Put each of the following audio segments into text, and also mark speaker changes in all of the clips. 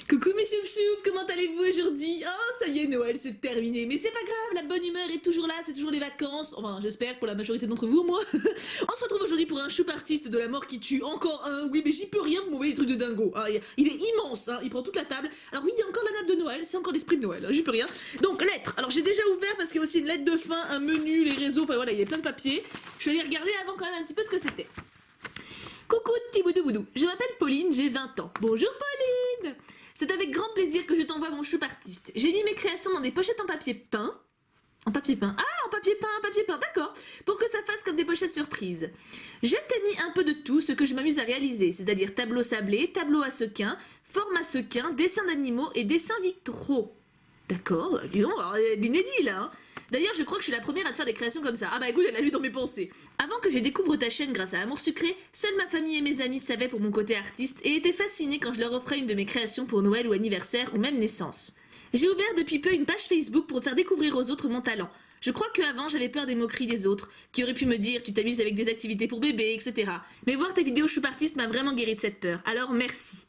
Speaker 1: Coucou mes choup-choup, comment allez-vous aujourd'hui? Oh, ça y est, Noël, c'est terminé. Mais c'est pas grave, la bonne humeur est toujours là, c'est toujours les vacances. Enfin, j'espère pour la majorité d'entre vous, moi. On se retrouve aujourd'hui pour un choup artiste de la mort qui tue. Encore un, oui, mais j'y peux rien, vous m'envoyez des trucs de dingo. Hein. Il est immense, hein. Il prend toute la table. Alors oui, il y a encore la nappe de Noël, c'est encore l'esprit de Noël, hein. J'y peux rien. Donc, lettres. Alors j'ai déjà ouvert parce qu'il y a aussi une lettre de fin, un menu, les réseaux, enfin voilà, il y a plein de papiers. Je suis allée regarder avant quand même un petit peu ce que c'était. Coucou petit boudou boudou, je m'appelle Pauline, j'ai 20 ans. Bonjour Pauline! C'est avec grand plaisir que je t'envoie mon choup artiste. J'ai mis mes créations dans des pochettes en papier peint. En papier peint. Ah, en papier peint, d'accord. Pour que ça fasse comme des pochettes surprises. Je t'ai mis un peu de tout ce que je m'amuse à réaliser, c'est-à-dire tableau sablé, tableau à sequin, forme à sequin, dessin d'animaux et dessin vitraux. D'accord, dis donc, l'inédit là, hein. D'ailleurs, je crois que je suis la première à te faire des créations comme ça. Ah bah écoute, elle a lu dans mes pensées. Avant que je découvre ta chaîne grâce à Amour Sucré, seule ma famille et mes amis savaient pour mon côté artiste et étaient fascinés quand je leur offrais une de mes créations pour Noël ou anniversaire ou même naissance. J'ai ouvert depuis peu une page Facebook pour faire découvrir aux autres mon talent. Je crois qu'avant, j'avais peur des moqueries des autres, qui auraient pu me dire « tu t'amuses avec des activités pour bébé, etc. » Mais voir tes vidéos choup artiste m'a vraiment guéri de cette peur, alors merci.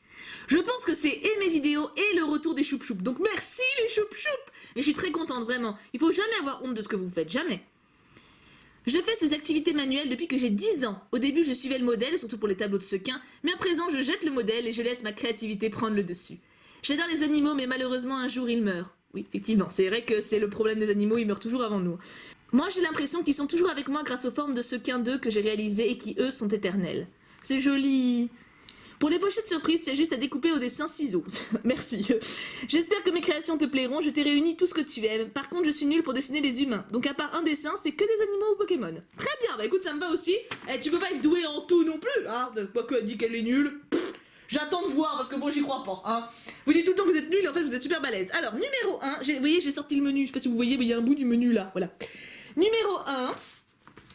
Speaker 1: Je pense que c'est et mes vidéos et le retour des choup-choup. Donc merci les choup-choup. Mais je suis très contente, vraiment. Il faut jamais avoir honte de ce que vous faites, jamais. Je fais ces activités manuelles depuis que j'ai 10 ans. Au début, je suivais le modèle, surtout pour les tableaux de sequin, mais à présent, je jette le modèle et je laisse ma créativité prendre le dessus. J'adore les animaux, mais malheureusement, un jour, ils meurent. Oui, effectivement, c'est vrai que c'est le problème des animaux, ils meurent toujours avant nous. Moi, j'ai l'impression qu'ils sont toujours avec moi grâce aux formes de sequins d'eux que j'ai réalisées et qui, eux, sont éternels. C'est joli. Pour les pochettes surprises, tu as juste à découper au dessin ciseaux. Merci. J'espère que mes créations te plairont, je t'ai réuni tout ce que tu aimes. Par contre, je suis nulle pour dessiner les humains. Donc à part un dessin, c'est que des animaux ou Pokémon. Très bien, bah écoute, ça me va aussi. Eh, tu peux pas être doué en tout non plus, hein. Quoi qu'elle dit qu'elle est nulle. J'attends de voir, parce que bon, j'y crois pas, hein. Vous dites tout le temps que vous êtes nuls, en fait, vous êtes super balèze. Alors, numéro 1, vous voyez, j'ai sorti le menu. Je sais pas si vous voyez, mais il y a un bout du menu là, voilà. Numéro 1...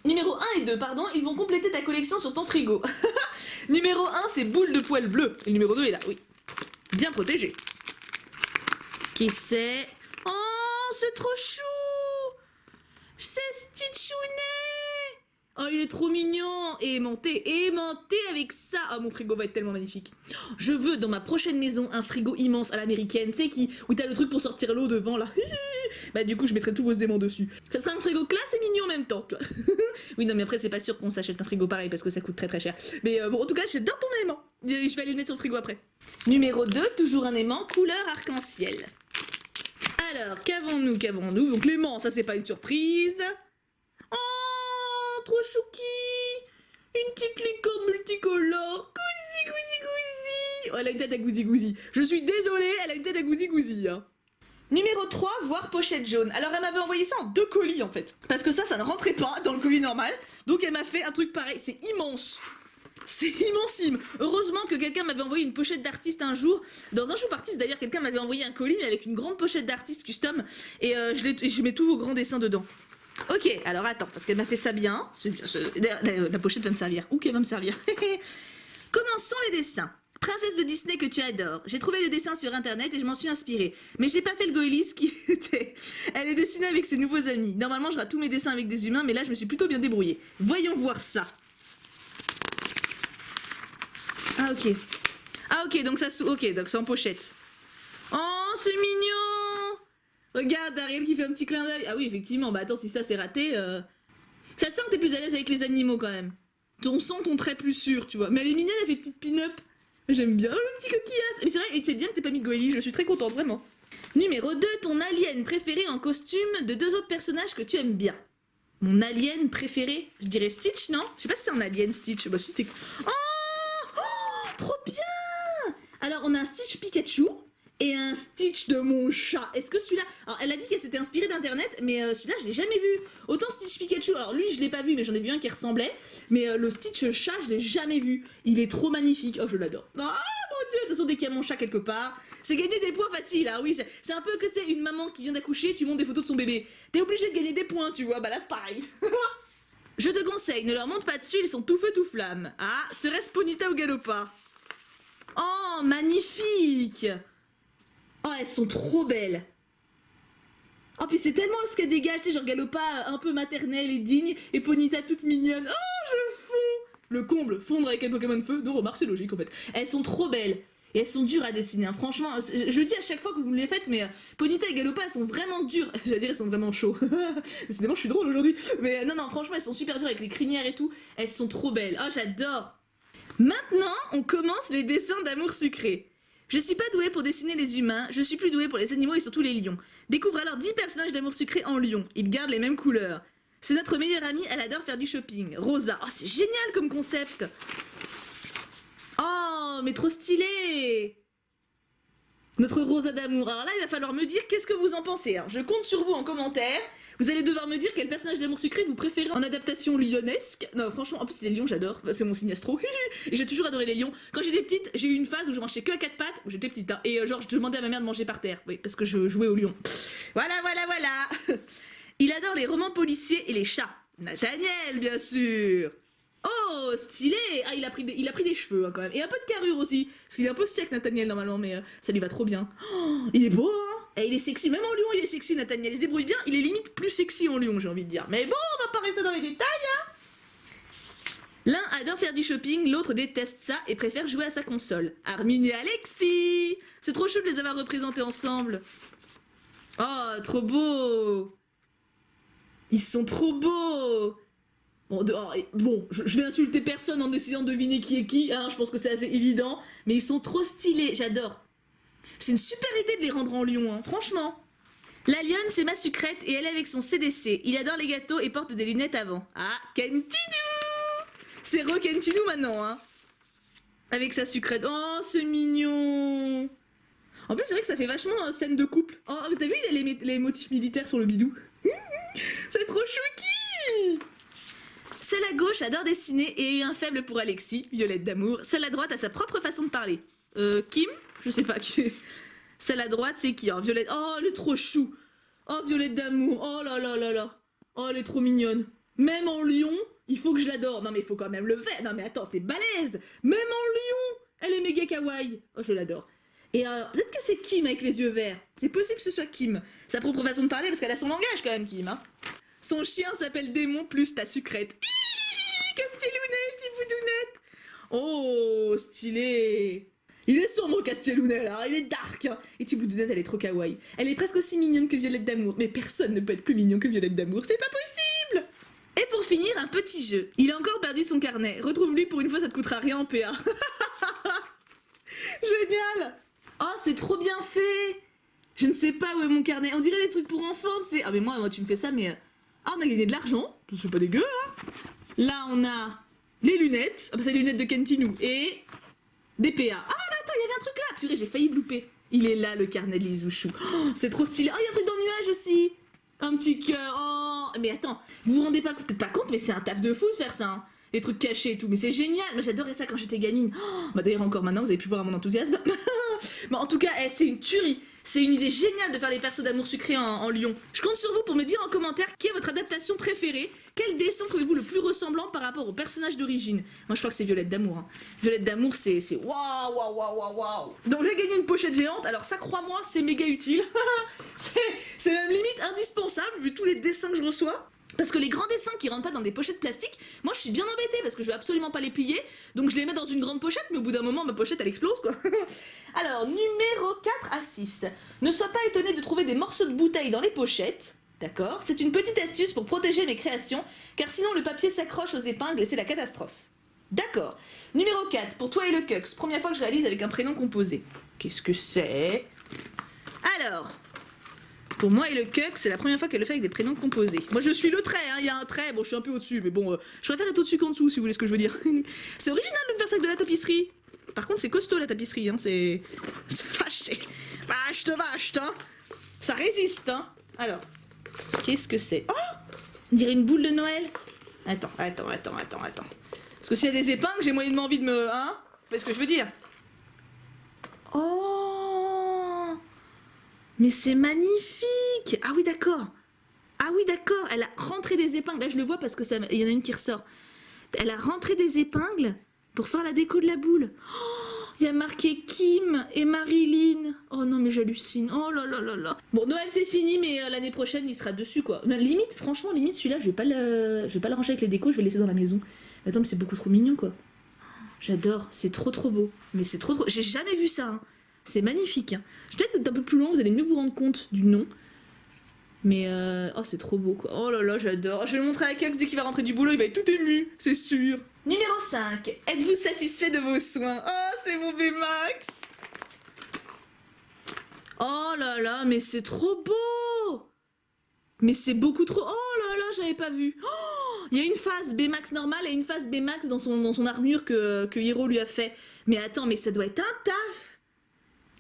Speaker 1: Numéro 1 et 2, pardon, ils vont compléter ta collection sur ton frigo. Numéro 1, c'est boule de poil bleu. Et le numéro 2 est là, oui. Bien protégé. Qui c'est? Oh, c'est trop chou! C'est Stitchounet! Oh, il est trop mignon! Et aimanté avec ça! Oh, mon frigo va être tellement magnifique. Je veux, dans ma prochaine maison, un frigo immense à l'américaine, tu sais, où t'as le truc pour sortir l'eau devant, là. Bah, du coup, je mettrai tous vos aimants dessus. Ça sera un frigo classe et mignon en même temps, tu vois. Oui, non, mais après, c'est pas sûr qu'on s'achète un frigo pareil, parce que ça coûte très très cher. Mais bon, en tout cas, j'adore ton aimant. Je vais aller le mettre sur le frigo après. Numéro 2, toujours un aimant, couleur arc-en-ciel. Alors, qu'avons-nous? Donc, l'aimant, ça, c'est pas une surprise. Oh, trop chouki! Une petite licorne multicolore. Gousi. Oh, elle a une tête à gousi. Je suis désolée, elle a une tête à gousi, hein. Numéro 3, voir pochette jaune. Alors elle m'avait envoyé ça en 2 colis en fait. Parce que ça ne rentrait pas dans le colis normal. Donc elle m'a fait un truc pareil, c'est immense. C'est immensime. Heureusement que quelqu'un m'avait envoyé une pochette d'artiste un jour. Dans un choup artiste d'ailleurs, quelqu'un m'avait envoyé un colis mais avec une grande pochette d'artiste custom. Et je mets tous vos grands dessins dedans. Ok, alors attends, parce qu'elle m'a fait ça bien. La pochette va me servir. Ou qu'elle va me servir. Commençons les dessins. Princesse de Disney que tu adores. J'ai trouvé le dessin sur internet et je m'en suis inspirée. Mais j'ai pas fait le goélis qui était. Elle est dessinée avec ses nouveaux amis. Normalement, je rate tous mes dessins avec des humains, mais là, je me suis plutôt bien débrouillée. Voyons voir ça. Ah, ok, donc ça... Ok, donc c'est en pochette. Oh, c'est mignon! Regarde, Ariel qui fait un petit clin d'œil. Ah oui, effectivement, bah attends, si ça c'est raté... Ça sent que t'es plus à l'aise avec les animaux, quand même. On sent ton trait plus sûr, tu vois. Mais elle est mignonne, elle fait petite pin-up. J'aime bien le petit coquillasse. Mais c'est vrai, et c'est bien que t'aies pas mis de goélie, je suis très contente, vraiment. Numéro 2, ton alien préféré en costume de 2 autres personnages que tu aimes bien. Mon alien préféré, je dirais Stitch, non? Je sais pas si c'est un alien, Stitch. Bah si, t'es... Oh, trop bien! Alors, on a un Stitch Pikachu et un Stitch de mon chat. Est-ce que celui-là... Alors, elle a dit qu'elle s'était inspirée d'internet, mais celui-là, je l'ai jamais vu. Autant Stitch Pikachu, alors lui, je l'ai pas vu, mais j'en ai vu un qui ressemblait. Mais le Stitch chat, je l'ai jamais vu. Il est trop magnifique. Oh, je l'adore. Ah, mon Dieu, de toute façon, dès qu'il y a mon chat quelque part, c'est gagner des points faciles, hein. Oui, c'est un peu que, tu sais, une maman qui vient d'accoucher, tu montes des photos de son bébé. T'es obligé de gagner des points, tu vois. Bah là, c'est pareil. Je te conseille, ne leur monte pas dessus, ils sont tout feu tout flamme. Ah, serait-ce Ponyta ou Galopa? Oh, magnifique! Oh, elles sont trop belles. Oh, puis c'est tellement ce qu'elle dégage, tu sais, genre Galopa un peu maternelle et digne, et Ponyta toute mignonne. Oh, je fonds! Le comble, fondre avec un Pokémon feu, de remarque, c'est logique en fait. Elles sont trop belles. Et elles sont dures à dessiner, hein. Franchement, je le dis à chaque fois que vous les faites, mais Ponyta et Galopa, elles sont vraiment dures. J'allais dire, elles sont vraiment chaudes. Décidément, je suis drôle aujourd'hui. Mais non, franchement, elles sont super dures avec les crinières et tout. Elles sont trop belles. Oh, j'adore. Maintenant, on commence les dessins d'amour sucré. Je suis pas douée pour dessiner les humains, je suis plus douée pour les animaux et surtout les lions. Découvre alors 10 personnages d'amour sucré en lion. Ils gardent les mêmes couleurs. C'est notre meilleure amie, elle adore faire du shopping. Rosa. Oh, c'est génial comme concept. Oh, mais trop stylé. Notre Rosa d'amour. Alors là, il va falloir me dire qu'est-ce que vous en pensez. Alors, je compte sur vous en commentaire. Vous allez devoir me dire quel personnage d'amour sucré vous préférez en adaptation lyonnesque. Non, franchement, en plus les lions, j'adore. C'est mon signe astro. Et j'ai toujours adoré les lions. Quand j'étais petite, j'ai eu une phase où je mangeais que à quatre pattes. J'étais petite, hein. Et genre, je demandais à ma mère de manger par terre. Oui, parce que je jouais au lion. Voilà. Il adore les romans policiers et les chats. Nathaniel, bien sûr. Oh, stylé. Ah, il a pris des cheveux, hein, quand même. Et un peu de carrure aussi. Parce qu'il est un peu sec, Nathaniel, normalement, mais ça lui va trop bien. Oh, il est beau, hein. Et il est sexy. Même en lion, il est sexy, Nathaniel. Il se débrouille bien. Il est limite plus sexy en lion, j'ai envie de dire. Mais bon, on va pas rester dans les détails, hein. L'un adore faire du shopping, l'autre déteste ça et préfère jouer à sa console. Armin et Alexis. C'est trop chou de les avoir représentés ensemble. Oh, trop beau. Ils sont trop beaux. Bon, je vais insulter personne en essayant de deviner qui est qui, hein, je pense que c'est assez évident, mais ils sont trop stylés, j'adore. C'est une super idée de les rendre en lion, hein, franchement. La lionne, c'est ma sucrète et elle est avec son CDC. Il adore les gâteaux et porte des lunettes avant. Ah, Kentinou. C'est Kentinou maintenant, hein. Avec sa sucrète. Oh, c'est mignon. En plus, c'est vrai que ça fait vachement scène de couple. Oh, mais t'as vu, il a les motifs militaires sur le bidou. C'est trop chouki. Celle à gauche adore dessiner et a eu un faible pour Alexis, Violette d'amour. Celle à droite a sa propre façon de parler. Kim? Je sais pas qui. Celle à droite, c'est qui, hein? Violette. Oh, elle est trop chou. Oh, Violette d'amour. Oh là là là là. Oh, elle est trop mignonne. Même en lion, il faut que je l'adore. Non, mais il faut quand même le faire. Non, mais attends, c'est balèze. Même en lion, elle est méga kawaii. Oh, je l'adore. Et peut-être que c'est Kim avec les yeux verts. C'est possible que ce soit Kim. Sa propre façon de parler, parce qu'elle a son langage quand même, Kim, hein. Son chien s'appelle Démon plus ta sucrète. Castiellounette, Boudounette. Oh, stylé. Il est sombre, Castiellounet, là. Il est dark, hein. Et Tiboudounette, elle est trop kawaii. Elle est presque aussi mignonne que Violette d'amour. Mais personne ne peut être plus mignon que Violette d'amour. C'est pas possible. Et pour finir, un petit jeu. Il a encore perdu son carnet. Retrouve-lui, pour une fois, ça te coûtera rien en PA. Génial. Oh, c'est trop bien fait. Je ne sais pas où est mon carnet. On dirait les trucs pour enfants, tu sais. Ah, mais moi, tu me fais ça, mais... Ah, on a gagné de l'argent. C'est pas dégueu, hein. Là, on a les lunettes. Ah, bah, c'est les lunettes de Kentinou. Et des PA. Ah, bah attends, il y avait un truc là. Purée, j'ai failli louper. Il est là, le carnet de Lizouchou. Oh, c'est trop stylé. Oh, il y a un truc dans le nuage aussi. Un petit cœur. Oh, mais attends, vous vous rendez peut-être pas compte, mais c'est un taf de fou de faire ça, hein. Les trucs cachés et tout. Mais c'est génial. Moi, j'adorais ça quand j'étais gamine. Oh, bah d'ailleurs, encore maintenant, vous avez pu voir mon enthousiasme. Mais en tout cas, c'est une tuerie. C'est une idée géniale de faire les persos d'amour sucré en lion. Je compte sur vous pour me dire en commentaire qui est votre adaptation préférée. Quel dessin trouvez-vous le plus ressemblant par rapport au personnage d'origine? Moi, je crois que c'est Violette d'amour, hein. Violette d'amour, c'est waouh. Donc, j'ai gagné une pochette géante. Alors, ça, crois-moi, c'est méga utile. c'est même limite indispensable vu tous les dessins que je reçois. Parce que les grands dessins qui rentrent pas dans des pochettes plastiques, moi je suis bien embêtée parce que je vais absolument pas les plier, donc je les mets dans une grande pochette, mais au bout d'un moment ma pochette elle explose quoi. Alors, numéro 4 à 6. Ne sois pas étonné de trouver des morceaux de bouteille dans les pochettes, d'accord? C'est une petite astuce pour protéger mes créations, car sinon le papier s'accroche aux épingles et c'est la catastrophe. D'accord. Numéro 4, pour toi et le Cux, première fois que je réalise avec un prénom composé. Qu'est-ce que c'est? Alors... Pour moi et le Cuck, c'est la première fois qu'elle le fait avec des prénoms composés. Moi je suis le trait, hein, il y a un trait, bon je suis un peu au-dessus, mais bon, je préfère être au-dessus qu'en dessous si vous voulez ce que je veux dire. C'est original de me faire ça avec de la tapisserie. Par contre c'est costaud la tapisserie, hein, c'est vache, vache, hein. Ça résiste, hein. Alors, qu'est-ce que c'est? Oh, on dirait une boule de Noël. Attends. Parce que s'il y a des épingles, j'ai moyennement envie de me... Hein? Vous voyez ce que je veux dire? Oh, mais c'est magnifique! Ah oui, d'accord. Elle a rentré des épingles. Là, je le vois parce que il y en a une qui ressort. Elle a rentré des épingles pour faire la déco de la boule. Oh, il y a marqué Kim et Marilyn. Oh non, mais j'hallucine. Oh là là là là. Bon, Noël, c'est fini, mais l'année prochaine, il sera dessus, quoi. Mais limite, franchement, celui-là, je vais pas le ranger avec les décos, je vais le laisser dans la maison. Attends, mais c'est beaucoup trop mignon, quoi. J'adore, c'est trop beau. Mais c'est trop... J'ai jamais vu ça, hein. C'est magnifique, hein. Peut-être un peu plus long, vous allez mieux vous rendre compte du nom. Mais oh, c'est trop beau, quoi. Oh là là, j'adore. Je vais le montrer à Kux dès qu'il va rentrer du boulot, il va être tout ému, c'est sûr. Numéro 5. Êtes-vous satisfait de vos soins? Oh, c'est mon Baymax. Oh là là, mais c'est trop beau. Mais c'est beaucoup trop... Oh là là, j'avais pas vu. Oh, il y a une phase Baymax normale et une phase Baymax dans son armure que Hiro lui a fait. Mais attends, mais ça doit être un taf.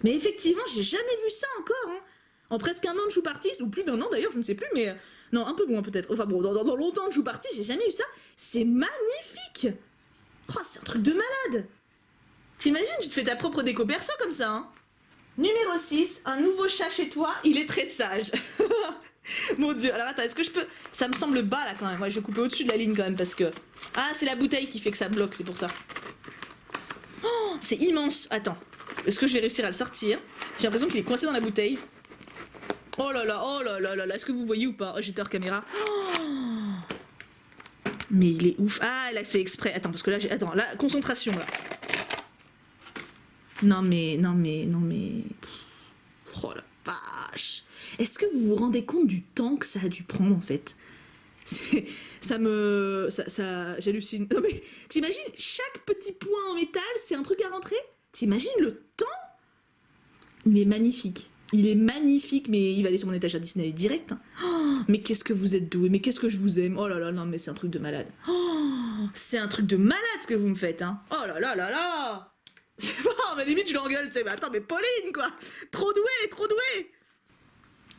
Speaker 1: Mais effectivement, j'ai jamais vu ça encore, hein. En presque un an de Chou Artist, ou plus d'un an d'ailleurs, je ne sais plus, mais... Non, un peu moins peut-être. Enfin bon, dans longtemps de Chou Artist, j'ai jamais eu ça. C'est magnifique. Oh, c'est un truc de malade. T'imagines, tu te fais ta propre déco perso comme ça, hein. Numéro 6, un nouveau chat chez toi, il est très sage. Mon dieu, alors attends, est-ce que je peux... Ça me semble bas là quand même, ouais, je vais couper au-dessus de la ligne quand même parce que... Ah, c'est la bouteille qui fait que ça bloque, c'est pour ça. Oh, c'est immense, attends. Est-ce que je vais réussir à le sortir? J'ai l'impression qu'il est coincé dans la bouteille. Oh là là, est-ce que vous voyez ou pas? Oh, j'étais hors caméra. Oh, mais il est ouf. Ah, elle a fait exprès. Attends, parce que là, attends, là, concentration, là. Non mais... Oh la vache. Est-ce que vous vous rendez compte du temps que ça a dû prendre, en fait? J'hallucine. Non mais, t'imagines, chaque petit point en métal, c'est un truc à rentrer? T'imagines le temps? Il est magnifique. Il est magnifique, mais il va aller sur mon étagère Disney direct. Hein. Oh, mais qu'est-ce que vous êtes doué, mais qu'est-ce que je vous aime. Oh là là, non mais c'est un truc de malade. Oh, c'est un truc de malade ce que vous me faites, hein. Oh là là là là. C'est bon, mais limite je l'engueule, tu sais, mais attends, mais Pauline, quoi. Trop doué, trop doué.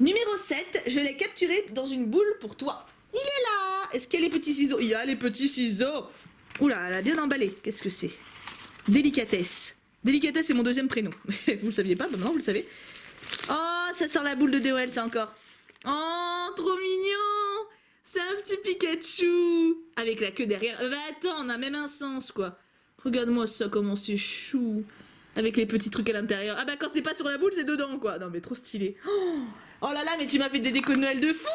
Speaker 1: Numéro 7, je l'ai capturé dans une boule pour toi. Il est là. Est-ce qu'il y a les petits ciseaux? Il y a les petits ciseaux. Oula, elle a bien emballé. Qu'est-ce que c'est? Délicatesse. Délicatesse, c'est mon deuxième prénom. Vous le saviez pas? Bah maintenant vous le savez. Oh, ça sort la boule de DOL, ça encore. Oh, trop mignon. C'est un petit Pikachu. Avec la queue derrière. Bah attends, on a même un sens, quoi. Regarde-moi ça, comment c'est chou. Avec les petits trucs à l'intérieur. Ah bah quand c'est pas sur la boule, c'est dedans, quoi. Non mais trop stylé. Oh là là, mais tu m'as fait des décos de Noël de fou.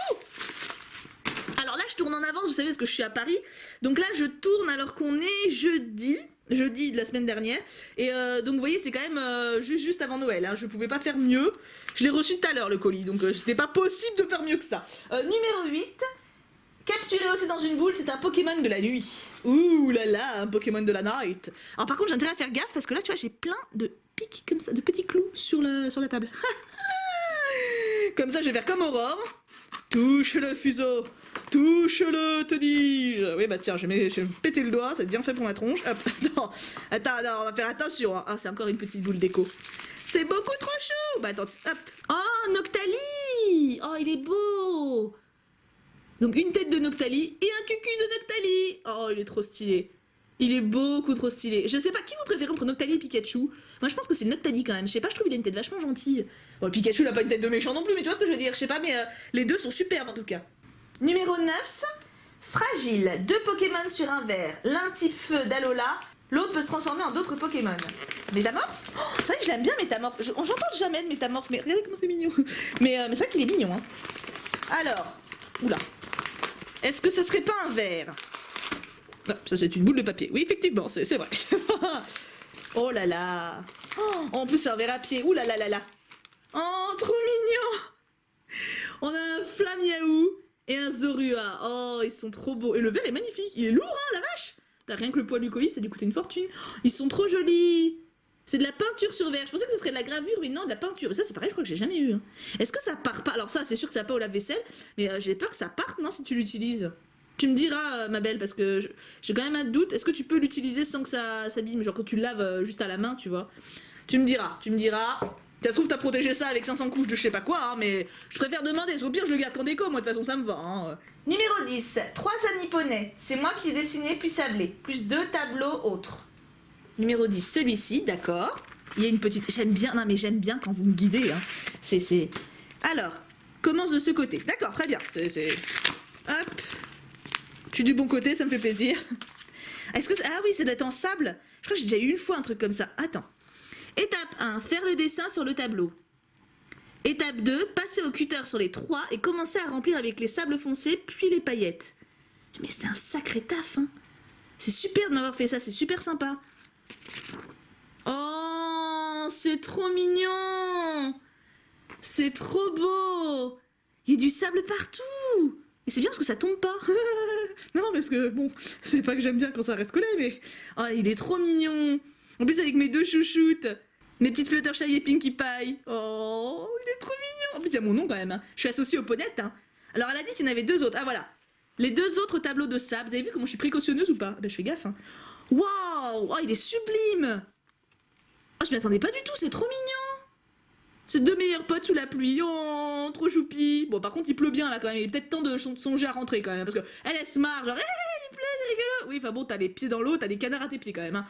Speaker 1: Alors là, je tourne en avance, vous savez, parce que je suis à Paris. Donc là, je tourne alors qu'on est jeudi de la semaine dernière. Et donc vous voyez, c'est quand même juste avant Noël. Hein. Je pouvais pas faire mieux. Je l'ai reçu tout à l'heure, le colis. Donc c'était pas possible de faire mieux que ça. Numéro 8. Capturé aussi dans une boule, c'est un Pokémon de la nuit. Ouh là là, un Pokémon de la night. Alors par contre, j'ai intérêt à faire gaffe parce que là, tu vois, j'ai plein de pics comme ça, de petits clous sur la table. Comme ça, je vais faire comme Aurore. Touche le fuseau. Touche-le, te dis-je. Oui, bah tiens, je vais me péter le doigt, ça va être bien fait pour ma tronche. Hop, attends, on va faire attention. Hein. Ah, c'est encore une petite boule d'écho. C'est beaucoup trop chou. Bah attends, hop. Oh, Noctali. Oh, il est beau. Donc une tête de Noctali et un cucu de Noctali. Oh, il est trop stylé. Il est beaucoup trop stylé. Je sais pas, qui vous préférez entre Noctali et Pikachu? Moi, je pense que c'est Noctali quand même. Je sais pas, je trouve qu'il a une tête vachement gentille. Bon, Pikachu, il a pas une tête de méchant non plus, mais tu vois ce que je veux dire? Je sais pas, mais les deux sont superbes en tout cas. Numéro 9. Fragile. 2 Pokémon sur un verre. L'un type feu d'Alola, l'autre peut se transformer en d'autres Pokémon. Métamorphe? Oh, c'est vrai que je l'aime bien, Métamorphe. J'en parle jamais de Métamorphe, mais regardez comment c'est mignon. Mais c'est vrai qu'il est mignon. Hein. Alors, oula. Est-ce que ça serait pas un verre? Ah, ça, c'est une boule de papier. Oui, effectivement, c'est vrai. Oh là là. Oh, en plus, c'est un verre à pied. Ouh là là là là. Oh, trop mignon. On a un Flamiaou et un Zorua. Oh, ils sont trop beaux. Et le verre est magnifique. Il est lourd, hein, la vache. Rien que le poids du colis, ça a dû coûter une fortune. Oh, ils sont trop jolis. C'est de la peinture sur verre. Je pensais que ce serait de la gravure, mais non, de la peinture. Ça, c'est pareil, je crois que j'ai jamais eu. Hein. Est-ce que ça part pas? Alors ça, c'est sûr que ça part au lave-vaisselle, mais j'ai peur que ça parte, non, si tu l'utilises. Tu me diras, ma belle, parce que j'ai quand même un doute. Est-ce que tu peux l'utiliser sans que ça s'abîme? Genre quand tu le laves juste à la main, tu vois. Tu me diras. Ça se trouve, t'as protégé ça avec 500 couches de je sais pas quoi, hein, mais je préfère demander, parce qu'au pire, je le garde qu'en déco, moi, de toute façon, ça me va. Hein. Numéro 10. 3 Nipponnais. C'est moi qui ai dessiné puis sablé. Plus 2 tableaux autres. Numéro 10, celui-ci, d'accord. Il y a une petite... J'aime bien, non mais j'aime bien quand vous me guidez. Hein. C'est... Alors, commence de ce côté. D'accord, très bien. Hop. Je suis du bon côté, ça me fait plaisir. Est-ce que... Ah oui, ça doit être en sable. Je crois que j'ai déjà eu une fois un truc comme ça. Attends. Étape 1, faire le dessin sur le tableau. Étape 2, passer au cutter sur les 3 et commencer à remplir avec les sables foncés, puis les paillettes. Mais c'est un sacré taf, hein. C'est super de m'avoir fait ça, c'est super sympa. Oh, c'est trop mignon. C'est trop beau. Il y a du sable partout. Et c'est bien parce que ça tombe pas. Non, parce que bon, c'est pas que j'aime bien quand ça reste collé, mais... Oh, il est trop mignon. En plus avec mes deux chouchoutes. Mes petites Fluttershy et Pinkie Pie. Oh, il est trop mignon. En plus, il y a mon nom quand même. Hein. Je suis associée aux ponettes. Hein. Alors, elle a dit qu'il y en avait deux autres. Ah, voilà. Les deux autres tableaux de sable. Vous avez vu comment je suis précautionneuse ou pas? Ben, je fais gaffe. Hein. Waouh! Oh, il est sublime. Oh, je m'y attendais pas du tout. C'est trop mignon. C'est deux meilleurs potes sous la pluie. Oh, trop choupi. Bon, par contre, il pleut bien là quand même. Il est peut-être temps de songer à rentrer quand même. Parce que elle se marre. Genre, il pleut, c'est rigolo. Oui, enfin bon, t'as les pieds dans l'eau, t'as des canards à tes pieds quand même. Hein.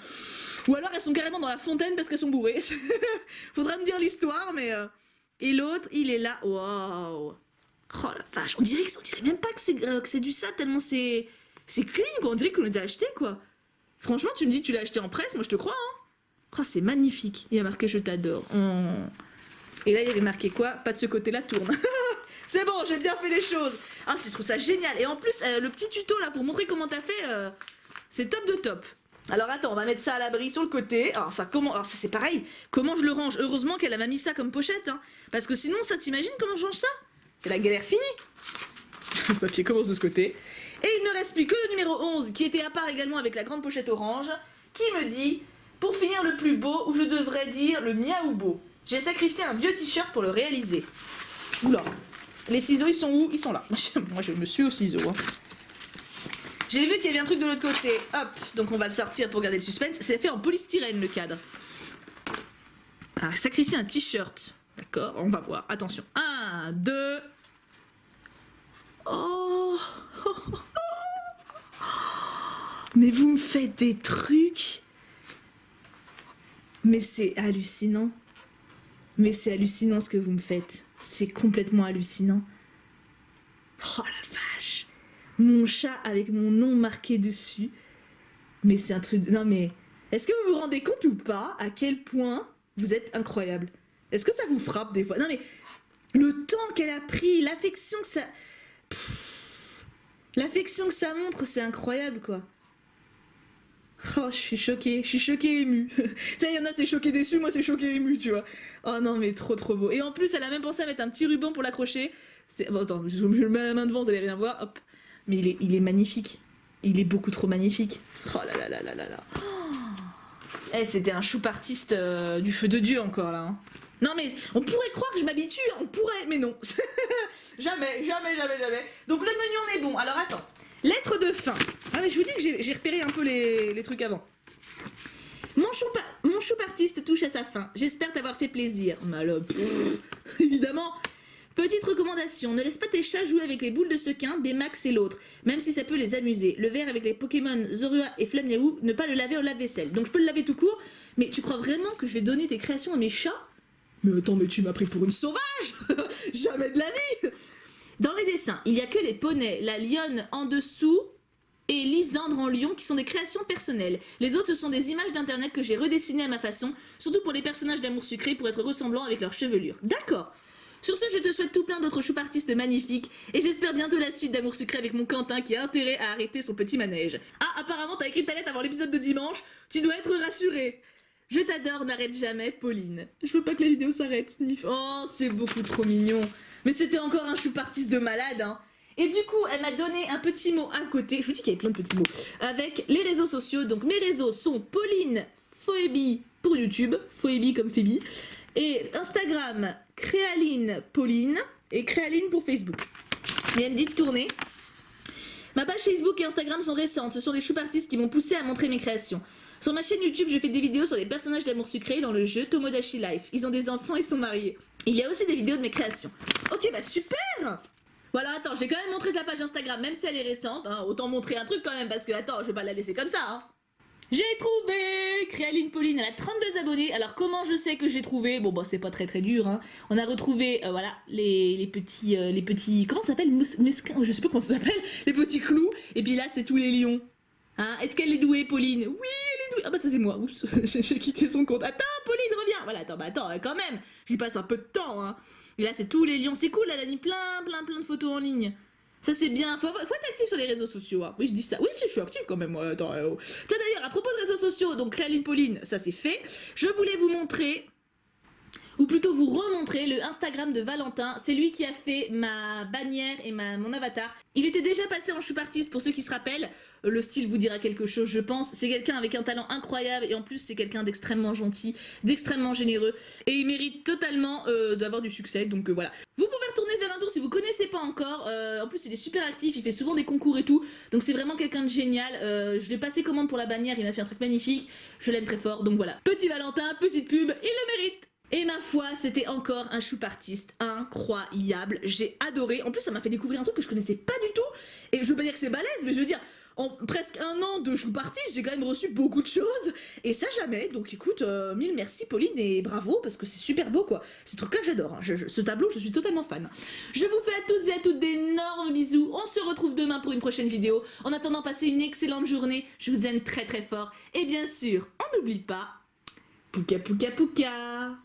Speaker 1: Ou alors elles sont carrément dans la fontaine parce qu'elles sont bourrées. Faudra me dire l'histoire, mais. Et l'autre, il est là. Waouh! Oh la vache, on dirait même pas que c'est du sable tellement c'est clean quoi. On dirait qu'on les a achetés quoi. Franchement, tu me dis que tu l'as acheté en presse, moi je te crois. Hein. Oh, c'est magnifique. Il y a marqué je t'adore. Oh. Et là, il y avait marqué quoi? Pas de ce côté-là, tourne. C'est bon, j'ai bien fait les choses. Ah, je trouve ça génial. Et en plus, le petit tuto là pour montrer comment t'as fait, c'est top de top. Alors attends, on va mettre ça à l'abri sur le côté. Alors ça, c'est pareil. Comment je le range? Heureusement qu'elle m'a mis ça comme pochette, hein. Parce que sinon, ça t'imagines comment je range ça? C'est la galère finie. Le papier commence de ce côté. Et il ne me reste plus que le numéro 11, qui était à part également avec la grande pochette orange, qui me dit, pour finir le plus beau, ou je devrais dire le miaou beau. J'ai sacrifié un vieux t-shirt pour le réaliser. Oula. Les ciseaux, ils sont où? Ils sont là. Moi, je me suis aux ciseaux. Hein. J'ai vu qu'il y avait un truc de l'autre côté. Hop. Donc, on va le sortir pour garder le suspense. C'est fait en polystyrène, le cadre. Ah, sacrifier un t-shirt. D'accord, on va voir. Attention. 1, 2. Oh. Mais vous me faites des trucs. Mais c'est hallucinant. Mais c'est hallucinant ce que vous me faites. C'est complètement hallucinant. Oh la vache. Mon chat avec mon nom marqué dessus. Mais c'est un truc... Non mais... Est-ce que vous vous rendez compte ou pas à quel point vous êtes incroyable? Est-ce que ça vous frappe des fois? Non mais... Le temps qu'elle a pris, l'affection que ça... L'affection que ça montre, c'est incroyable quoi. Oh, je suis choquée et émue. Tu sais, il y en a, c'est choqué déçu, moi c'est choqué ému, tu vois. Oh non, mais trop beau. Et en plus, elle a même pensé à mettre un petit ruban pour l'accrocher. Bon, attends, je le mets la main devant, vous allez rien voir. Hop. Mais il est magnifique. Il est beaucoup trop magnifique. Oh là là là là là là. Oh. Eh, c'était un choup artiste du feu de Dieu encore là. Hein. Non mais, on pourrait croire que je m'habitue, hein, on pourrait, mais non. Jamais. Donc le menu on est bon, alors attends. Lettre de fin. Ah mais je vous dis que j'ai repéré un peu les trucs avant. Mon choup-artiste touche à sa fin. J'espère t'avoir fait plaisir. Mal, évidemment. Petite recommandation, ne laisse pas tes chats jouer avec les boules de sequin, Baymax et l'autre, même si ça peut les amuser. Le verre avec les Pokémon Zorua et Flamirou, ne pas le laver au lave-vaisselle. Donc je peux le laver tout court, mais tu crois vraiment que je vais donner tes créations à mes chats? Mais attends, mais tu m'as pris pour une sauvage. Jamais de la vie. Dans les dessins, il n'y a que les poneys, la lionne en dessous et Lysandre en lion qui sont des créations personnelles. Les autres, ce sont des images d'internet que j'ai redessinées à ma façon, surtout pour les personnages d'amour sucré pour être ressemblants avec leur chevelure. D'accord. Sur ce, je te souhaite tout plein d'autres choupartistes magnifiques et j'espère bientôt la suite d'Amour Sucré avec mon Quentin qui a intérêt à arrêter son petit manège. Ah, apparemment, t'as écrit ta lettre avant l'épisode de dimanche, tu dois être rassuré. Je t'adore, n'arrête jamais, Pauline. Je veux pas que la vidéo s'arrête, Sniff. Oh, c'est beaucoup trop mignon. Mais c'était encore un choupartiste de malade, hein. Et du coup, elle m'a donné un petit mot à côté. Je vous dis qu'il y avait plein de petits mots. Avec les réseaux sociaux. Donc, mes réseaux sont Pauline Phoebe pour YouTube. Phoebe comme Phoebe. Et Instagram, Créaline Pauline. Et Créaline pour Facebook. Et elle me dit de tourner. Ma page Facebook et Instagram sont récentes. Ce sont les choupartistes qui m'ont poussé à montrer mes créations. Sur ma chaîne YouTube, je fais des vidéos sur les personnages d'Amour Sucré dans le jeu Tomodachi Life. Ils ont des enfants et sont mariés. Il y a aussi des vidéos de mes créations. Ok, bah super! Voilà, attends, j'ai quand même montré sa page Instagram, même si elle est récente. Hein, autant montrer un truc quand même, parce que, attends, je vais pas la laisser comme ça. Hein. J'ai trouvé Créaline Pauline, elle a 32 abonnés. Alors, comment je sais que j'ai trouvé? Bon, bah, c'est pas très dur. Hein. On a retrouvé, voilà, les petits... Comment ça s'appelle? Je sais pas comment ça s'appelle. Les petits clous. Et puis là, c'est tous les lions. Hein, est-ce qu'elle est douée, Pauline? Oui, elle est douée. Ah bah ça c'est moi. Oups, j'ai quitté son compte. Attends, Pauline, reviens. Voilà, attends, quand même. J'y passe un peu de temps. Hein. Et là, c'est tous les lions. C'est cool, elle a mis plein de photos en ligne. Ça c'est bien, faut être actif sur les réseaux sociaux. Hein. Oui, je dis ça. Oui, je suis active quand même. Attends, oh. Tiens d'ailleurs, à propos de réseaux sociaux, donc Créaline Pauline, ça c'est fait. Je voulais vous montrer, ou plutôt vous remontrer le Instagram de Valentin. C'est lui qui a fait ma bannière et mon avatar. Il était déjà passé en choupe artiste pour ceux qui se rappellent. Le style vous dira quelque chose, je pense. C'est quelqu'un avec un talent incroyable et en plus c'est quelqu'un d'extrêmement gentil, d'extrêmement généreux. Et il mérite totalement d'avoir du succès, donc voilà. Vous pouvez retourner vers un tour si vous connaissez pas encore. En plus il est super actif, il fait souvent des concours et tout. Donc c'est vraiment quelqu'un de génial. Je lui ai passé commande pour la bannière, il m'a fait un truc magnifique. Je l'aime très fort, donc voilà. Petit Valentin, petite pub, il le mérite. Et ma foi, c'était encore un choup artiste incroyable, j'ai adoré. En plus, ça m'a fait découvrir un truc que je connaissais pas du tout. Et je veux pas dire que c'est balèze, mais je veux dire, en presque un an de choup artiste, j'ai quand même reçu beaucoup de choses. Et ça, jamais. Donc écoute, mille merci Pauline et bravo, parce que c'est super beau quoi. Ces trucs-là, j'adore. Hein. Ce tableau, je suis totalement fan. Je vous fais à tous et à toutes d'énormes bisous. On se retrouve demain pour une prochaine vidéo. En attendant, passez une excellente journée. Je vous aime très très fort. Et bien sûr, on n'oublie pas, pouka pouka pouka.